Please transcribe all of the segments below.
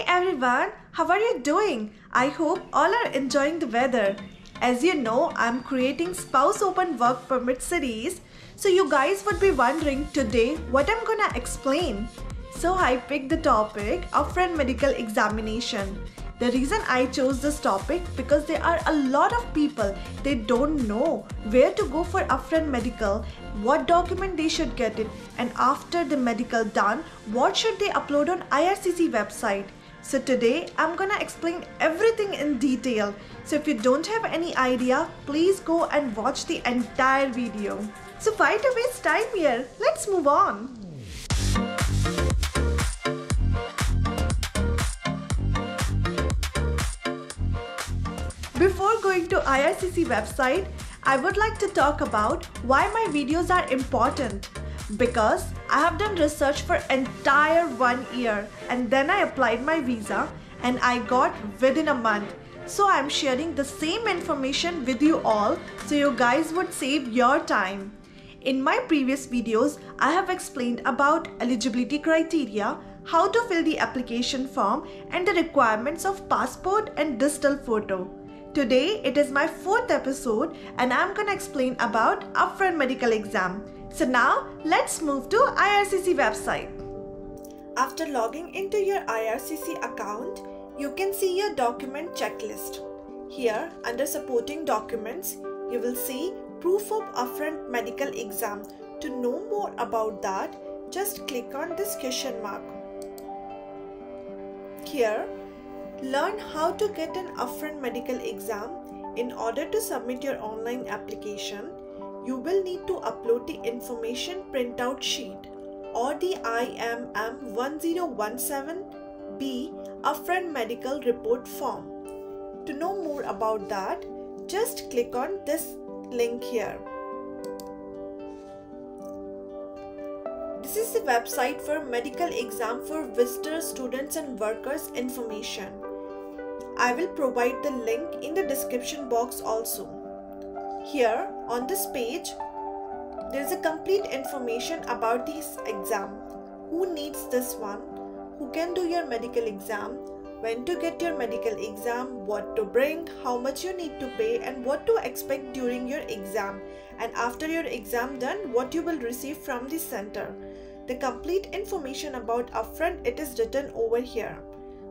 everyone, how are you doing? I hope all are enjoying the weather. As you know, I'm creating Spouse Open Work Permit series. So you guys would be wondering today what I'm gonna explain. So I picked the topic Upfront Medical Examination. The reason I chose this topic because there are a lot of people, they don't know where to go for upfront medical, what document they should get it, and after the medical done, what should they upload on IRCC website. So today I'm gonna explain everything in detail. So if you don't have any idea, please go and watch the entire video. So why to waste time here? Let's move on. Before going to IRCC website, I would like to talk about why my videos are important. Because I have done research for entire 1 year and then I applied my visa and I got within a month. So I'm sharing the same information with you all so you guys would save your time. In my previous videos, I have explained about eligibility criteria, how to fill the application form and the requirements of passport and digital photo. Today it is my 4th episode and I'm gonna explain about upfront medical exam. So now let's move to IRCC website. After logging into your IRCC account, you can see your document checklist. Here under supporting documents, you will see proof of upfront medical exam. To know more about that, just click on this question mark. Here, learn how to get an upfront medical exam. In order to submit your online application, you will need to upload the information printout sheet or the IMM 1017B upfront medical report form. To know more about that, just click on this link here. This is the website for medical exam for visitors, students and workers information. I will provide the link in the description box also. Here on this page, there is a complete information about this exam. Who needs this one? Who can do your medical exam? When to get your medical exam? What to bring? How much you need to pay? And what to expect during your exam? And after your exam done, what you will receive from the center. The complete information about upfront, it is written over here.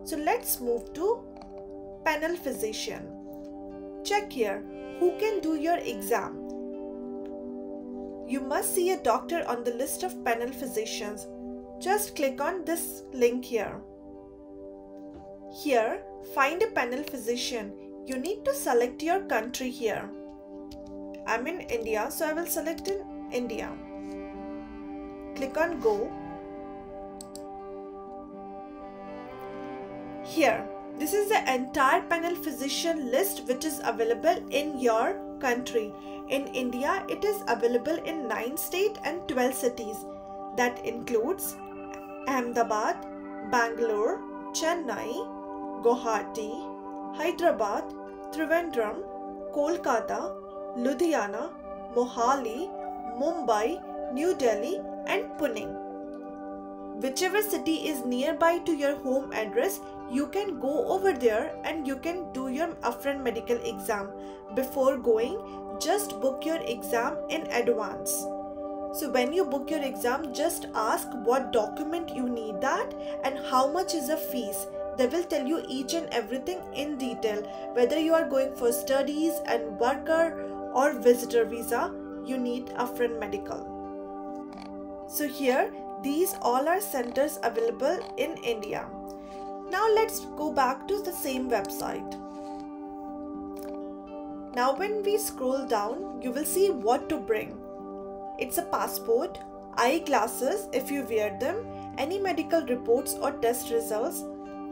So let's move to panel physician. Check here, who can do your exam? You must see a doctor on the list of panel physicians. Just click on this link here. Here, find a panel physician. You need to select your country here. I'm in India, so I will select in India. Click on go. Here, this is the entire panel physician list which is available in your country. In India, it is available in 9 states and 12 cities. That includes Ahmedabad, Bangalore, Chennai, Guwahati, Hyderabad, Trivandrum, Kolkata, Ludhiana, Mohali, Mumbai, New Delhi and Pune. Whichever city is nearby to your home address, you can go over there and you can do your upfront medical exam. Before going, just book your exam in advance. So when you book your exam, just ask what document you need that and how much is the fees. They will tell you each and everything in detail. Whether you are going for studies and worker or visitor visa, you need upfront medical. So here, these all are centers available in India. Now let's go back to the same website. Now when we scroll down, you will see what to bring. It's a passport, eyeglasses if you wear them, any medical reports or test results,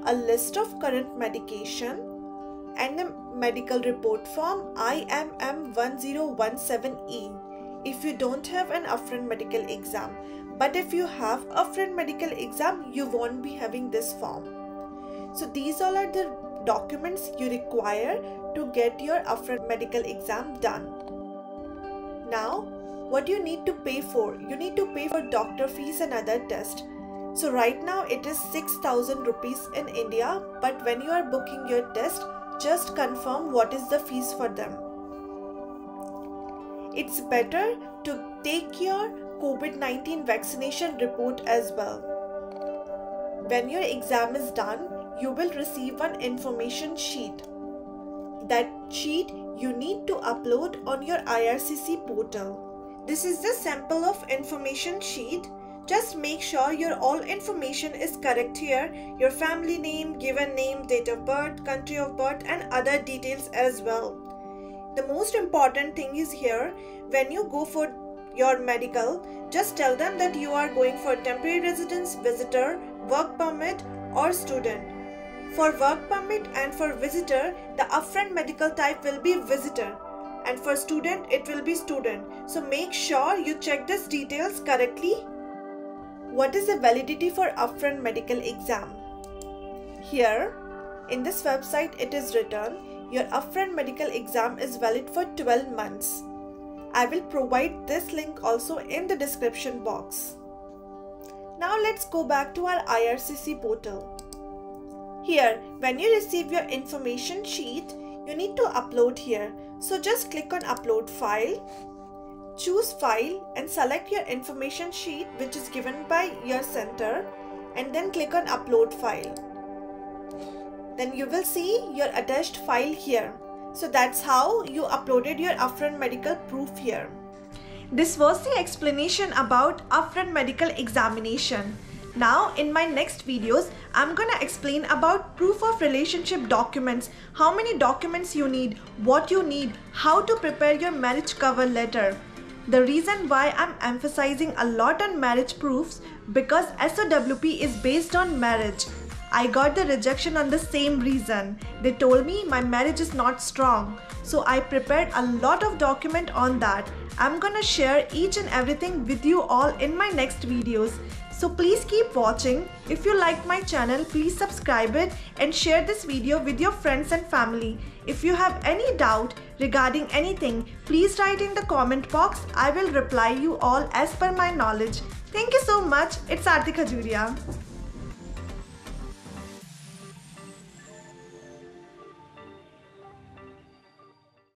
a list of current medication, and a medical report form IMM 1017E if you don't have an upfront medical exam. But if you have upfront medical exam, you won't be having this form. So these all are the documents you require to get your upfront medical exam done. Now, what you need to pay for? You need to pay for doctor fees and other tests. So right now it is 6,000 rupees in India, but when you are booking your test, just confirm what is the fees for them. It's better to take your COVID-19 vaccination report as well. When your exam is done, you will receive an information sheet. That sheet you need to upload on your IRCC portal. This is the sample of information sheet. Just make sure your all information is correct here. Your family name, given name, date of birth, country of birth and other details as well. The most important thing is here, when you go for your medical, just tell them that you are going for temporary residence, visitor, work permit or student. For work permit and for visitor, the upfront medical type will be visitor, and for student it will be student. So make sure you check these details correctly. What is the validity for upfront medical exam? Here in this website it is written, your upfront medical exam is valid for 12 months. I will provide this link also in the description box. Now let's go back to our IRCC portal. Here, when you receive your information sheet, you need to upload here. So just click on upload file, choose file and select your information sheet which is given by your center, and then click on upload file. Then you will see your attached file here. So that's how you uploaded your upfront medical proof here. This was the explanation about upfront medical examination. Now in my next videos, I'm gonna explain about proof of relationship documents, how many documents you need, what you need, how to prepare your marriage cover letter. The reason why I'm emphasizing a lot on marriage proofs because SOWP is based on marriage. I got the rejection on the same reason. They told me my marriage is not strong. So I prepared a lot of document on that. I'm gonna share each and everything with you all in my next videos. So please keep watching. If you like my channel, please subscribe it and share this video with your friends and family. If you have any doubt regarding anything, please write in the comment box. I will reply you all as per my knowledge. Thank you so much. It's Aarti Khajuria.